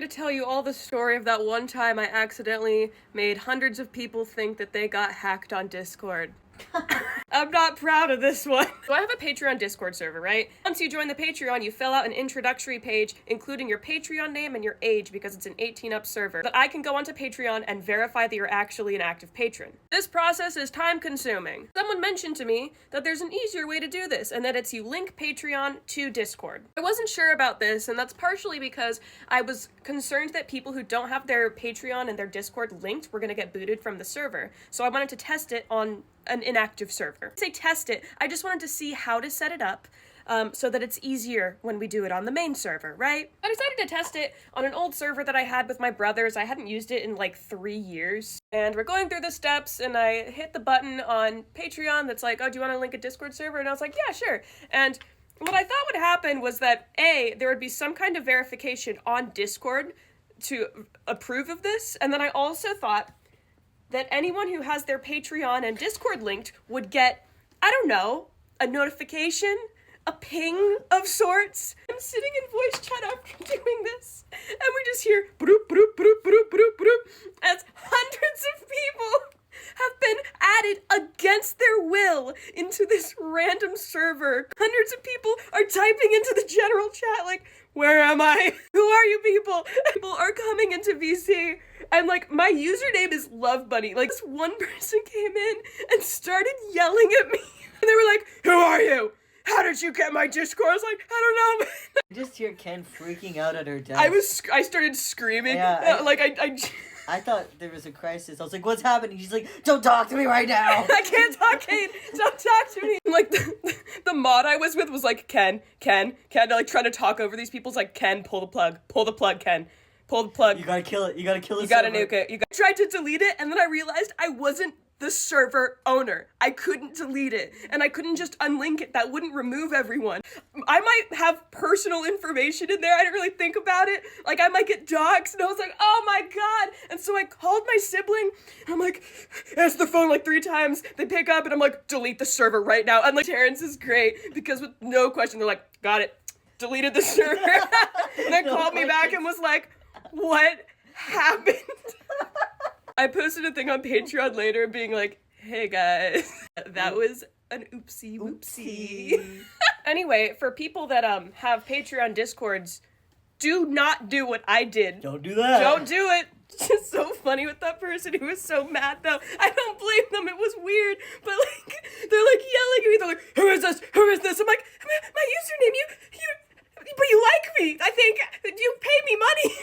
to tell you all the story of that one time I accidentally made hundreds of people think that they got hacked on Discord. I'm not proud of this one. So I have a Patreon Discord server, right? Once you join the Patreon, you fill out an introductory page, including your Patreon name and your age, because it's an 18-up server, that I can go onto Patreon and verify that you're actually an active patron. This process is time-consuming. Someone mentioned to me that there's an easier way to do this, and that it's you link Patreon to Discord. I wasn't sure about this, and that's partially because I was concerned that people who don't have their Patreon and their Discord linked were gonna get booted from the server. So I wanted to test it on an inactive server. I say test it, I just wanted to see how to set it up so that it's easier when we do it on the main server, right? I decided to test it on an old server that I had with my brothers. I hadn't used it in like 3 years. And we're going through the steps and I hit the button on Patreon that's like, oh, do you want to link a Discord server? And I was like, yeah, sure. And what I thought would happen was that A, there would be some kind of verification on Discord to approve of this. And then I also thought that anyone who has their Patreon and Discord linked would get, I don't know, a notification, a ping of sorts. I'm sitting in voice chat after doing this, and we just hear broop, broop, broop, broop, broop, broop, as hundreds of people have been added against their will into this random server. Hundreds of people are typing into the general chat like, where am I? Who are you people? People are coming into VC. And like, my username is Love Bunny. Like, this one person came in and started yelling at me. And they were like, who are you? How did you get my Discord? I was like, I don't know. I just hear Ken freaking out at her desk. I started screaming. Yeah, I thought there was a crisis. I was like, what's happening? She's like, don't talk to me right now. I can't talk, Kate. Don't talk to me. Like, the mod I was with was like, Ken, like, trying to talk over these people. It's like, Ken, pull the plug, Ken. Pull the plug. You gotta kill it. You gotta kill it. You gotta nuke it. I tried to delete it, and then I realized I wasn't the server owner. I couldn't delete it, and I couldn't just unlink it. That wouldn't remove everyone. I might have personal information in there. I didn't really think about it. Like, I might get doxxed, and I was like, oh my god. And so I called my sibling, and I'm like, answer the phone like 3 times. They pick up, and I'm like, delete the server right now. And like, Terrence is great, because with no question, they're like, got it. Deleted the server. And then called me back and was like, what happened? I posted a thing on Patreon later being like, hey guys, that was an oopsie. Anyway, for people that have Patreon Discords, do not do what I did. Don't do that. Don't do it. It's just so funny with that person who was so mad though. I don't blame them, it was weird. But like, they're like yelling at me, they're like, who is this? Who is this? I'm like, my username, you but you like me. I think you pay me money.